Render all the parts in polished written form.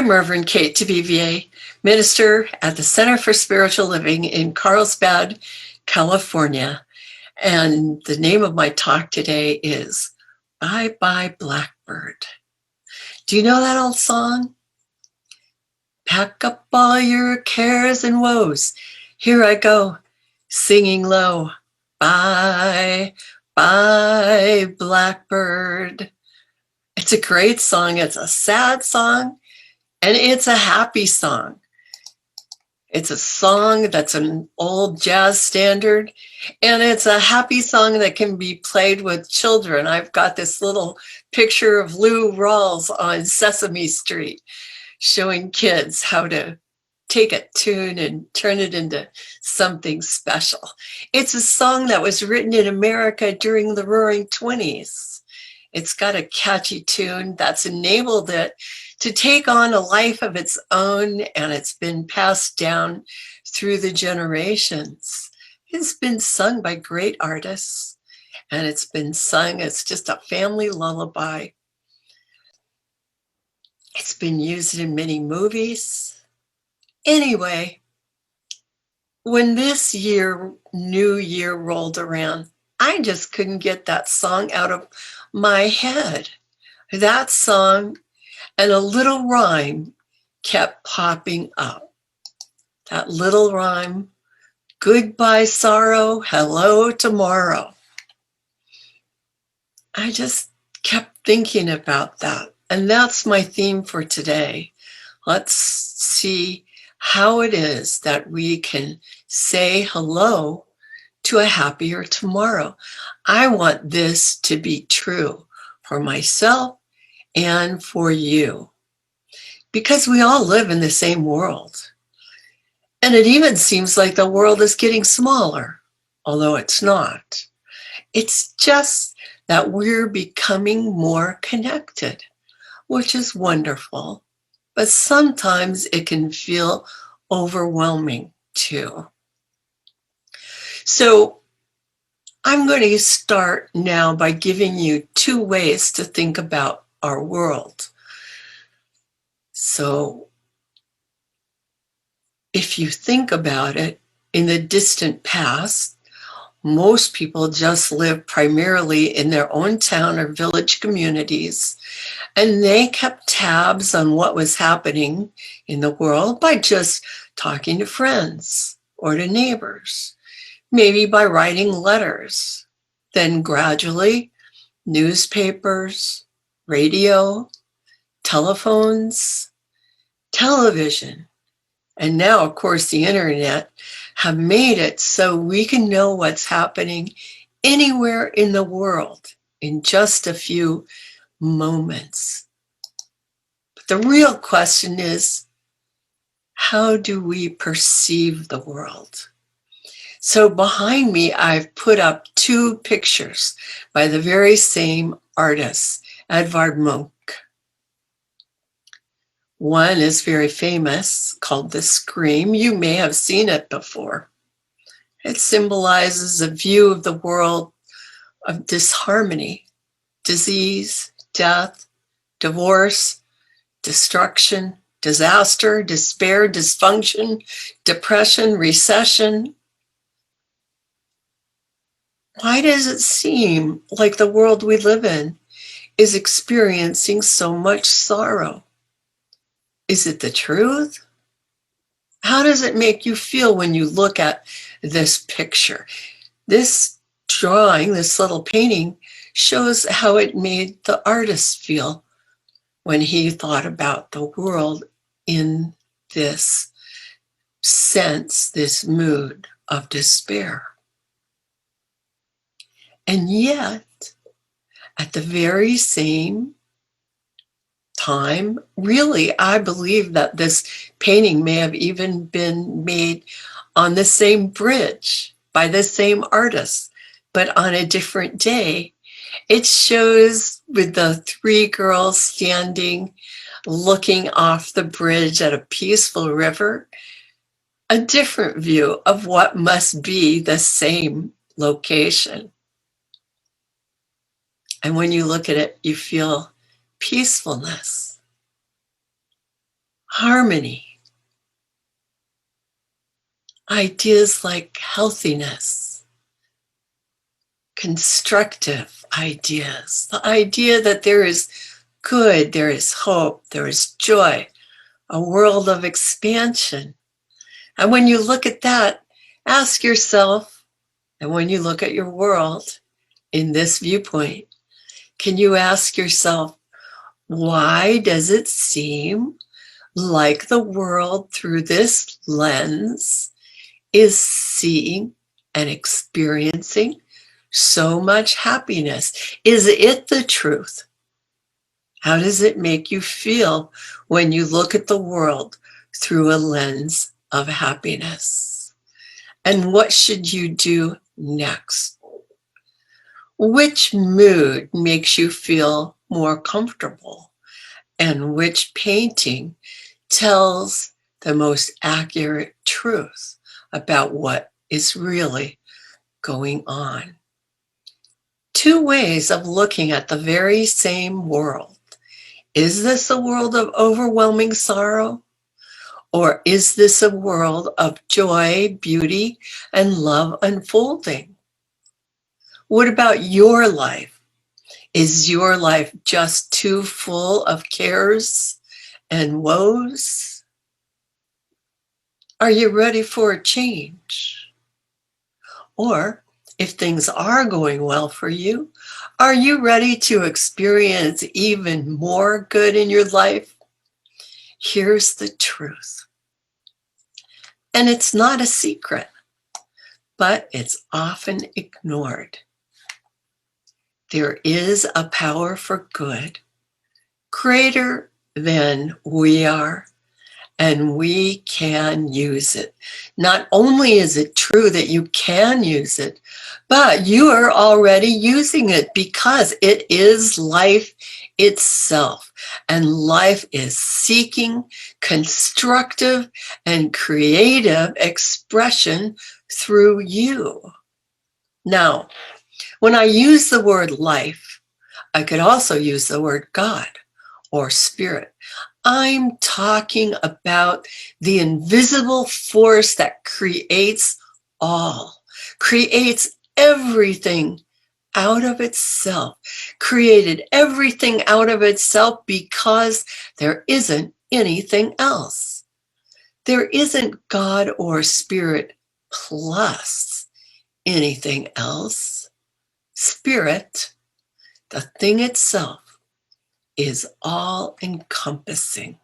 I'm Reverend Kate DuVivier, minister at the Center for Spiritual Living in Carlsbad, California. And the name of my talk today is Bye Bye Blackbird. Do you know that old song? Pack up all your cares and woes. Here I go, singing low. Bye, bye, Blackbird. It's a great song. It's a sad song. And it's a happy song. It's a song that's an old jazz standard, and it's a happy song that can be played with children. I've got this little picture of Lou Rawls on Sesame Street showing kids how to take a tune and turn it into something special. It's a song that was written in America during the Roaring 20s. It's got a catchy tune that's enabled it to take on a life of its own, and it's been passed down through the generations. It's been sung by great artists, and it's been sung as just a family lullaby. It's been used in many movies. Anyway, when this new year rolled around, I just couldn't get that song out of my head. That song and a little rhyme kept popping up. That little rhyme, goodbye sorrow, hello tomorrow. I just kept thinking about that. And that's my theme for today. Let's see how it is that we can say hello to a happier tomorrow. I want this to be true for myself and for you, because we all live in the same world. And it even seems like the world is getting smaller, although it's not. It's just that we're becoming more connected, which is wonderful, but sometimes it can feel overwhelming too. So I'm going to start now by giving you 2 ways to think about our world. So if you think about it, in the distant past, most people just lived primarily in their own town or village communities, and they kept tabs on what was happening in the world by just talking to friends or to neighbors, maybe by writing letters. Then gradually, newspapers, radio, telephones, television, and now, of course, the internet have made it so we can know what's happening anywhere in the world in just a few moments. But the real question is, how do we perceive the world? So behind me, I've put up 2 pictures by the very same artist, Edvard Munch. One is very famous, called The Scream. You may have seen it before. It symbolizes a view of the world of disharmony, disease, death, divorce, destruction, disaster, despair, dysfunction, depression, recession. Why does it seem like the world we live in is experiencing so much sorrow? Is it the truth? How does it make you feel when you look at this picture? This drawing, this little painting, shows how it made the artist feel when he thought about the world in this sense, this mood of despair. And yet, at the very same time, really, I believe that this painting may have even been made on the same bridge by the same artist, but on a different day. It shows with the 3 girls standing, looking off the bridge at a peaceful river, a different view of what must be the same location. And when you look at it, you feel peacefulness. harmony, ideas like healthiness, constructive ideas, the idea that there is good, there is hope, there is joy, a world of expansion. And when you look at that, ask yourself, and when you look at your world in this viewpoint, can you ask yourself, why does it seem like the world through this lens is seeing and experiencing so much happiness? Is it the truth? How does it make you feel when you look at the world through a lens of happiness? And what should you do next? Which mood makes you feel more comfortable? And which painting tells the most accurate truth about what is really going on? Two ways of looking at the very same world. Is this a world of overwhelming sorrow? Or is this a world of joy, beauty, and love unfolding? What about your life? Is your life just too full of cares and woes? Are you ready for a change? Or if things are going well for you, are you ready to experience even more good in your life? Here's the truth. And it's not a secret, but it's often ignored. There is a power for good greater than we are, and we can use it. Not only is it true that you can use it, but you are already using it because it is life itself. And life is seeking constructive and creative expression through you. Now, when I use the word life, I could also use the word God or spirit. I'm talking about the invisible force that creates all, creates everything out of itself, created everything out of itself because there isn't anything else. There isn't God or spirit plus anything else. Spirit, the thing itself, is all encompassing.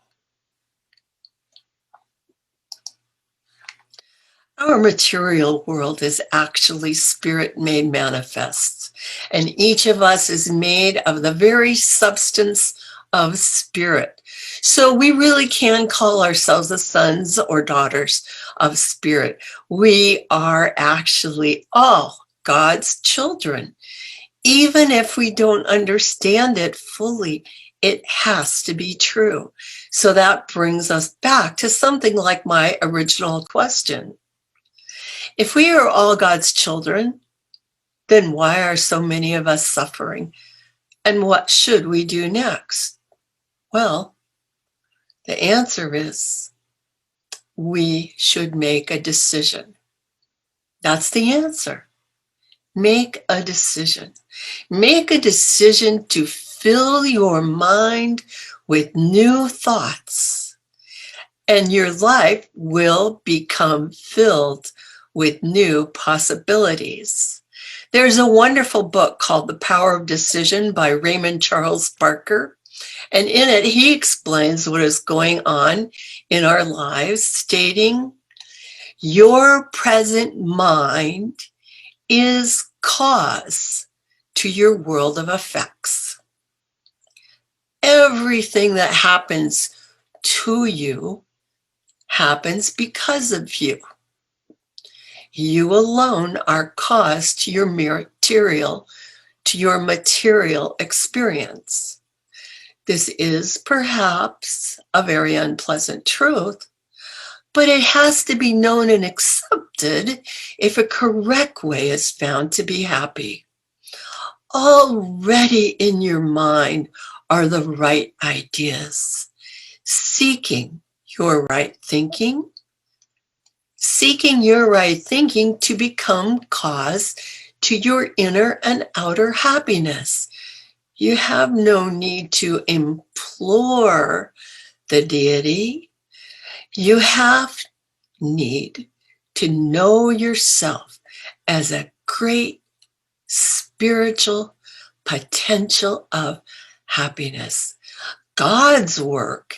Our material world is actually spirit made manifest, and each of us is made of the very substance of spirit. So we really can call ourselves the sons or daughters of spirit. We are actually all God's children. Even if we don't understand it fully, it has to be true. So that brings us back to something like my original question. If we are all God's children, then why are so many of us suffering? And what should we do next? Well, the answer is we should make a decision. That's the answer. Make a decision. Make a decision to fill your mind with new thoughts, and your life will become filled with new possibilities. There's a wonderful book called The Power of Decision by Raymond Charles Barker, and in it he explains what is going on in our lives, stating, your present mind is cause to your world of effects. Everything that happens to you happens because of you. You alone are cause to your material experience. This is perhaps a very unpleasant truth, but it has to be known and accepted if a correct way is found to be happy. Already in your mind are the right ideas, seeking your right thinking, seeking your right thinking to become cause to your inner and outer happiness. You have no need to implore the deity. You have need to know yourself as a great spiritual potential of happiness. God's work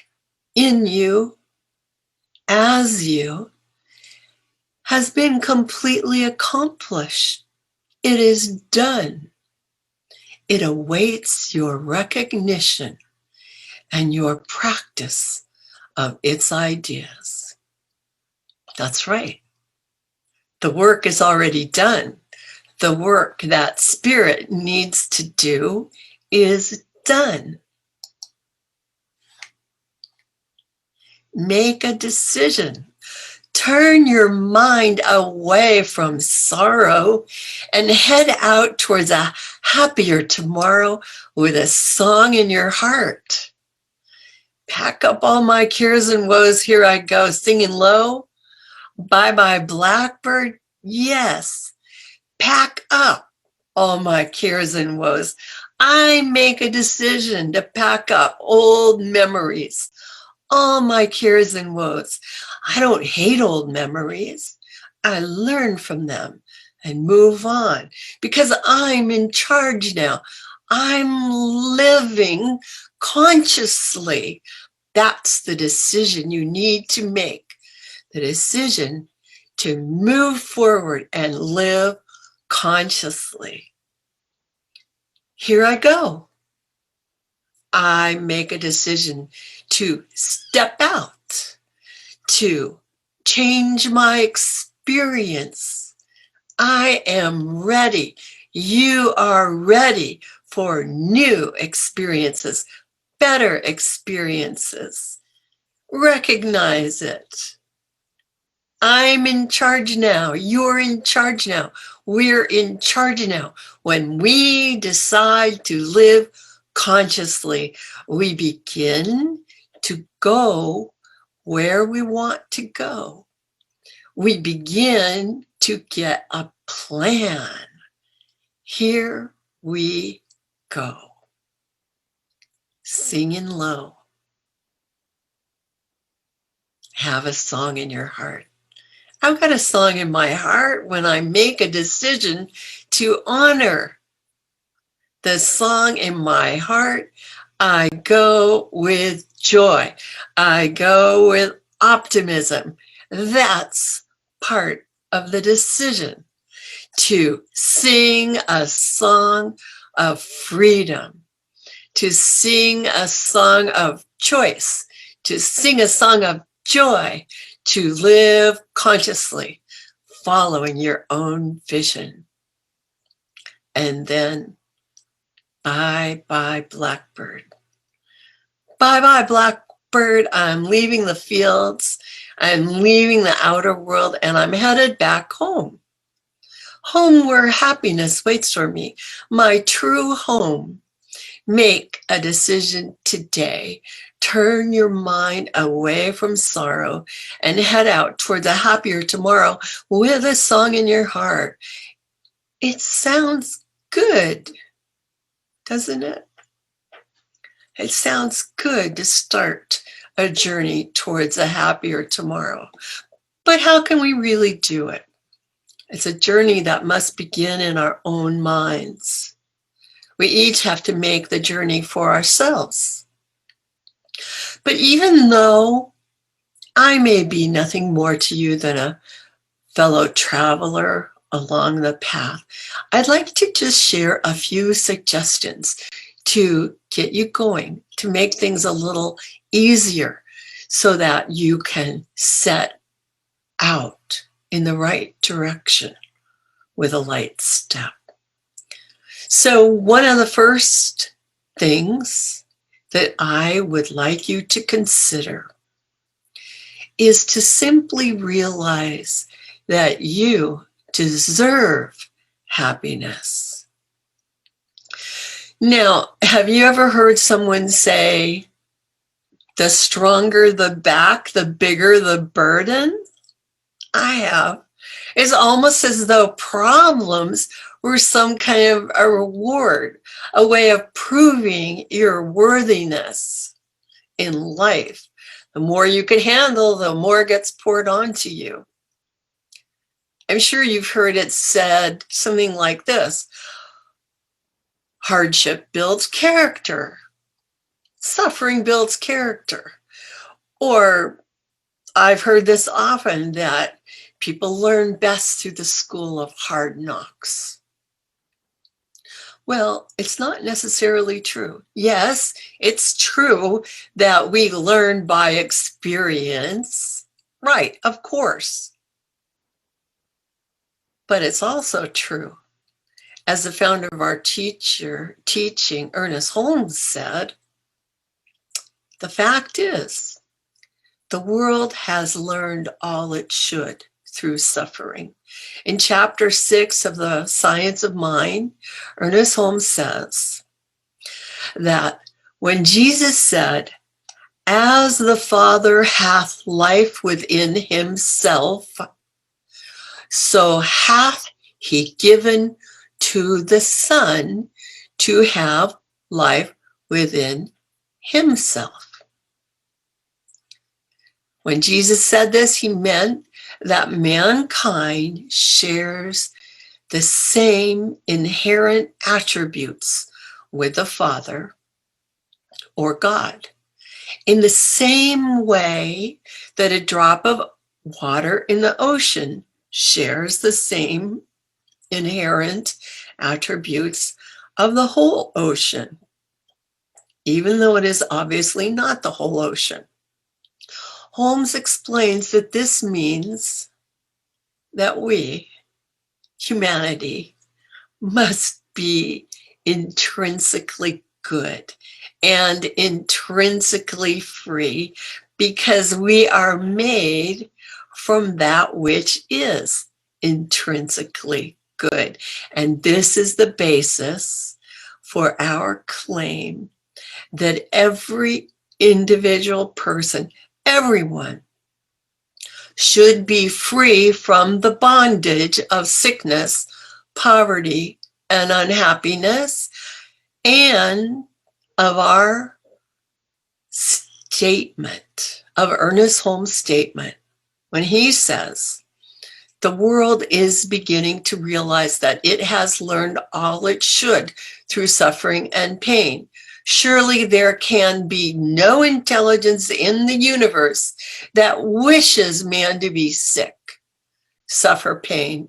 in you, as you, has been completely accomplished. It is done. It awaits your recognition and your practice of its ideas. That's right. The work is already done. The work that spirit needs to do is done. Make a decision. Turn your mind away from sorrow and head out towards a happier tomorrow with a song in your heart. Pack up all my cares and woes, here I go, singing low. Bye-bye, Blackbird. Yes, pack up all my cares and woes. I make a decision to pack up old memories, all my cares and woes. I don't hate old memories. I learn from them and move on because I'm in charge now. I'm living consciously. That's the decision you need to make. The decision to move forward and live consciously. Here I go. I make a decision to step out, to change my experience. I am ready. You are ready for new experiences, better experiences. Recognize it. I'm in charge now. You're in charge now. We're in charge now. When we decide to live consciously, we begin to go where we want to go. We begin to get a plan. Here we go. Singing low. Have a song in your heart. I've got a song in my heart when I make a decision to honor the song in my heart. I go with joy. I go with optimism. That's part of the decision to sing a song of freedom, to sing a song of choice, to sing a song of joy, to live consciously, following your own vision. And then, bye-bye, Blackbird. Bye-bye, Blackbird. I'm leaving the fields. I'm leaving the outer world, and I'm headed back home. Home where happiness waits for me, my true home. Make a decision today. Turn your mind away from sorrow and head out towards a happier tomorrow with a song in your heart. It sounds good, doesn't it? It sounds good to start a journey towards a happier tomorrow. But how can we really do it? It's a journey that must begin in our own minds. We each have to make the journey for ourselves. But even though I may be nothing more to you than a fellow traveler along the path, I'd like to just share a few suggestions to get you going, to make things a little easier so that you can set out in the right direction with a light step. So one of the first things that I would like you to consider is to simply realize that you deserve happiness. Now, have you ever heard someone say, The stronger the back, the bigger the burden. I have. It's almost as though problems were some kind of a reward, a way of proving your worthiness in life. The more you can handle, the more gets poured onto you. I'm sure you've heard it said something like this: hardship builds character. Suffering builds character. Or I've heard this often, that people learn best through the school of hard knocks. Well, it's not necessarily true. Yes, it's true that we learn by experience. Right, of course. But it's also true, as the founder of our teaching, Ernest Holmes, said, the fact is, the world has learned all it should through suffering. In chapter 6 of the Science of Mind, Ernest Holmes says that when Jesus said, as the Father hath life within himself, so hath he given to the Son to have life within himself. When Jesus said this, he meant that mankind shares the same inherent attributes with the Father or God, in the same way that a drop of water in the ocean shares the same inherent attributes of the whole ocean, even though it is obviously not the whole ocean. Holmes explains that this means that we, humanity, must be intrinsically good and intrinsically free, because we are made from that which is intrinsically good. And this is the basis for our claim that every individual person, everyone, should be free from the bondage of sickness, poverty, and unhappiness, and of our statement, of Ernest Holmes' statement, when he says, the world is beginning to realize that it has learned all it should through suffering and pain. Surely there can be no intelligence in the universe that wishes man to be sick, suffer pain,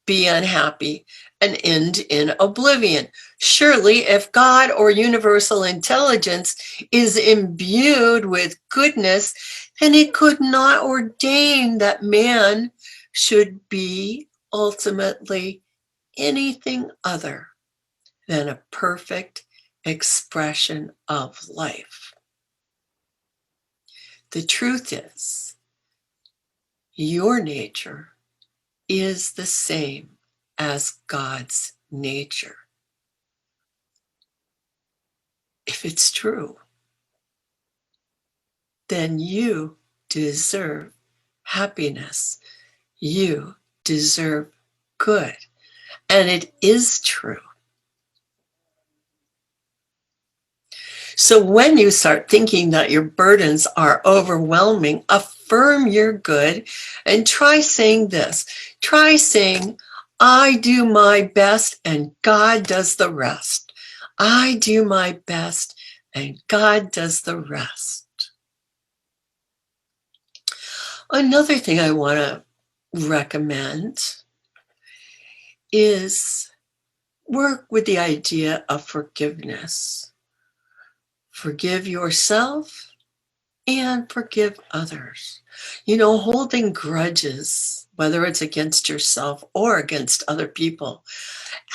be unhappy, and end in oblivion. Surely if God or universal intelligence is imbued with goodness, then it could not ordain that man should be ultimately anything other than a perfect expression of life. The truth is, your nature is the same as God's nature. If it's true, then you deserve happiness. You deserve good. And it is true. So when you start thinking that your burdens are overwhelming, affirm your good and try saying this. Try saying, I do my best and God does the rest. I do my best and God does the rest. Another thing I want to recommend is work with the idea of forgiveness. Forgive yourself and forgive others. You know, holding grudges, whether it's against yourself or against other people,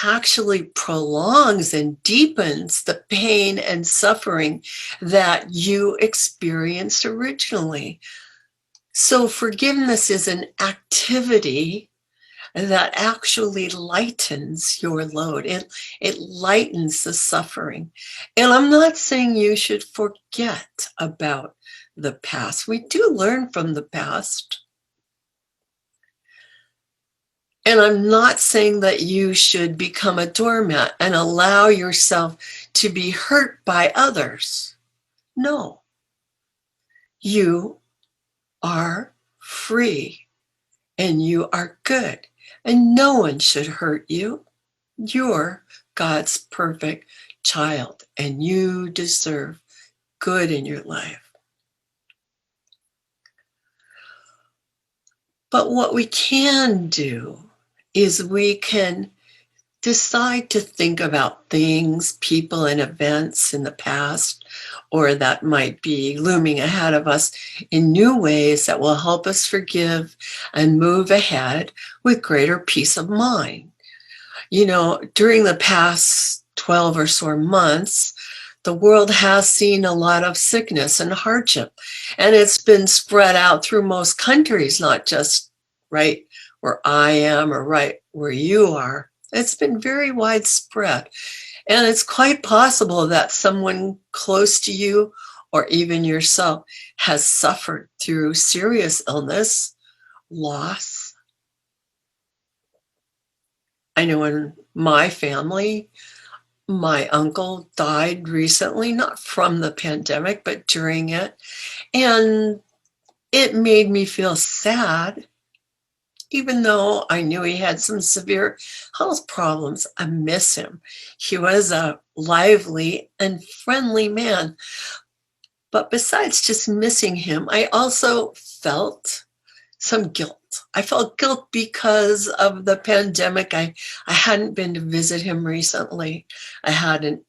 actually prolongs and deepens the pain and suffering that you experienced originally. So forgiveness is an activity that actually lightens your load. It lightens the suffering. And I'm not saying you should forget about the past. We do learn from the past. And I'm not saying that you should become a doormat and allow yourself to be hurt by others. No. You are free and you are good, and no one should hurt you. You're God's perfect child, and you deserve good in your life. But what we can do is we can decide to think about things, people, and events in the past, or that might be looming ahead of us in new ways that will help us forgive and move ahead with greater peace of mind. You know, during the past 12 or so months, the world has seen a lot of sickness and hardship, and it's been spread out through most countries, not just right where I am or right where you are. It's been very widespread, and it's quite possible that someone close to you or even yourself has suffered through serious illness, loss. I know in my family, my uncle died recently, not from the pandemic, but during it. And it made me feel sad, even though I knew he had some severe health problems. I miss him. He was a lively and friendly man. But besides just missing him, I also felt some guilt. I felt guilt because of the pandemic. I hadn't been to visit him recently. I hadn't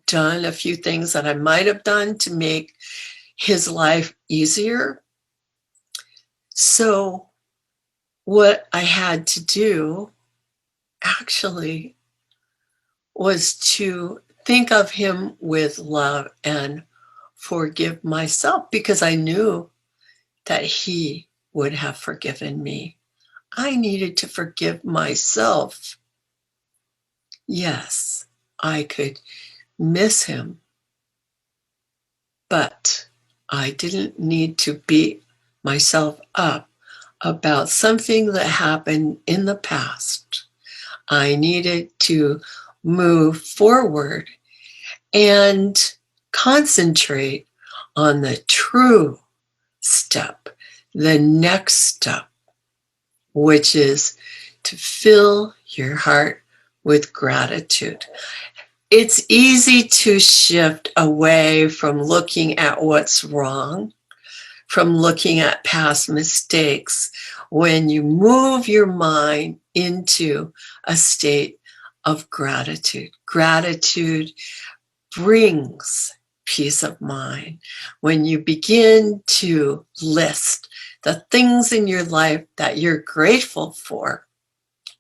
done a few things that I might have done to make his life easier. So what I had to do actually was to think of him with love and forgive myself, because I knew that he would have forgiven me. I needed to forgive myself. Yes, I could miss him, but I didn't need to beat myself up about something that happened in the past. I needed to move forward and concentrate on the true step, the next step, which is to fill your heart with gratitude. It's easy to shift away from looking at what's wrong, from looking at past mistakes, when you move your mind into a state of gratitude. Gratitude brings peace of mind. When you begin to list the things in your life that you're grateful for.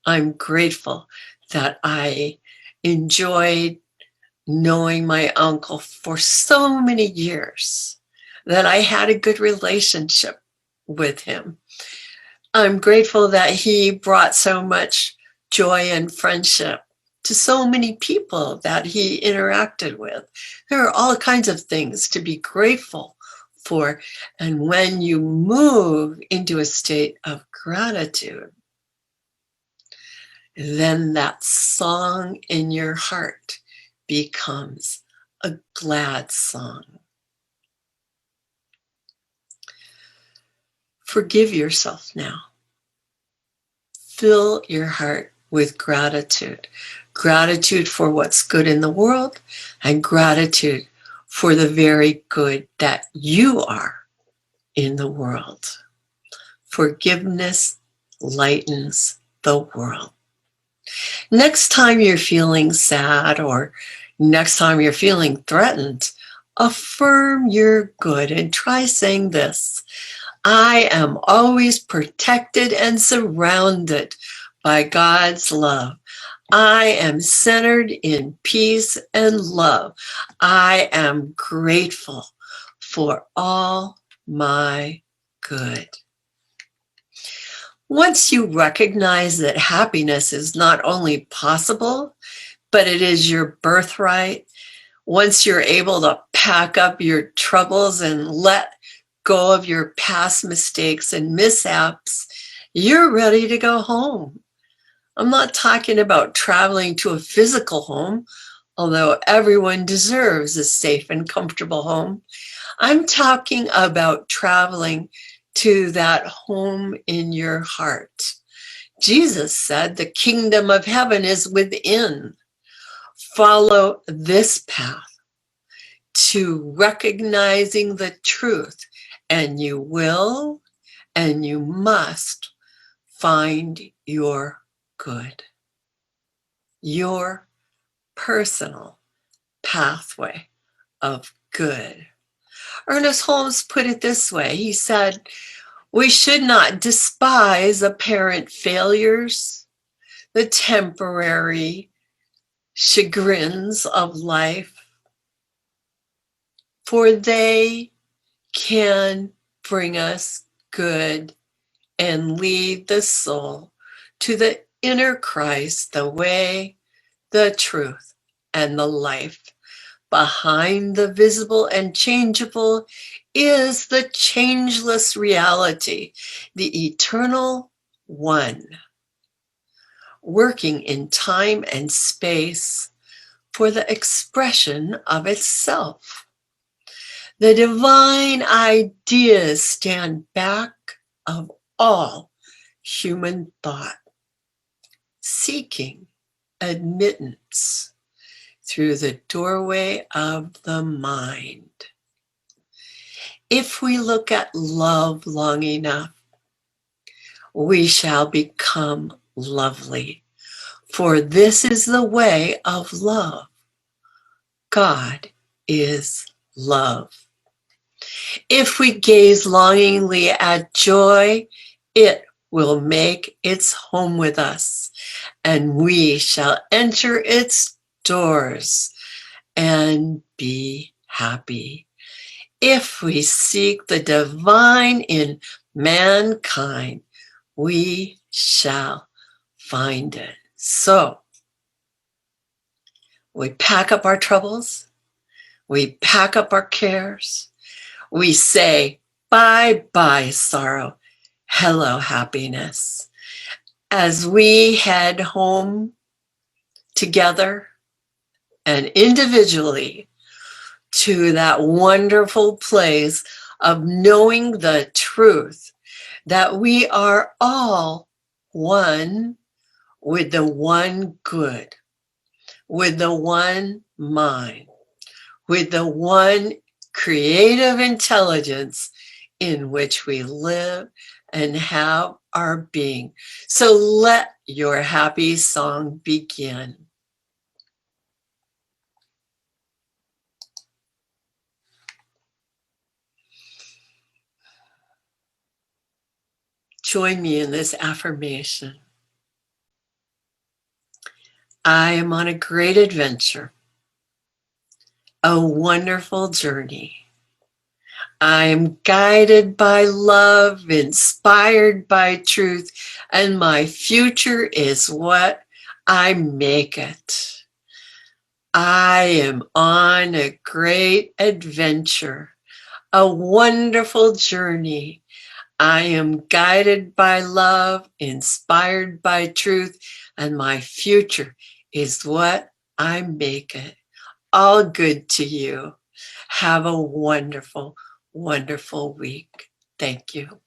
I'm grateful that I enjoyed knowing my uncle for so many years, that I had a good relationship with him. I'm grateful that he brought so much joy and friendship to so many people that he interacted with. There are all kinds of things to be grateful for. And when you move into a state of gratitude, then that song in your heart becomes a glad song. Forgive yourself now. Fill your heart with gratitude. Gratitude for what's good in the world, and gratitude for the very good that you are in the world. Forgiveness lightens the world. Next time you're feeling sad, or next time you're feeling threatened, affirm you're good and try saying this: I am always protected and surrounded by God's love. I am centered in peace and love. I am grateful for all my good. Once you recognize that happiness is not only possible, but it is your birthright, once you're able to pack up your troubles and let go of your past mistakes and mishaps, you're ready to go home. I'm not talking about traveling to a physical home, although everyone deserves a safe and comfortable home. I'm talking about traveling to that home in your heart. Jesus said the kingdom of heaven is within. Follow this path to recognizing the truth, and you will and you must find your good, your personal pathway of good. Ernest Holmes put it this way. He said, we should not despise apparent failures, the temporary chagrins of life, for they can bring us good and lead the soul to the inner Christ, the way, the truth, and the life. Behind the visible and changeable is the changeless reality, the eternal one, working in time and space for the expression of itself. The divine ideas stand back of all human thought, seeking admittance through the doorway of the mind. If we look at love long enough, we shall become lovely, for this is the way of love. God is love. If we gaze longingly at joy, it will make its home with us, and we shall enter its doors and be happy. If we seek the divine in mankind, we shall find it. So, we pack up our troubles, we pack up our cares, we say, bye-bye sorrow, hello happiness. As we head home together and individually to that wonderful place of knowing the truth that we are all one with the one good, with the one mind, with the one creative intelligence in which we live and have our being. So let your happy song begin. Join me in this affirmation. I am on a great adventure, a wonderful journey. I am guided by love, inspired by truth, and my future is what I make it. I am on a great adventure, a wonderful journey. I am guided by love, inspired by truth, and my future is what I make it. All good to you. Have a wonderful, wonderful week. Thank you.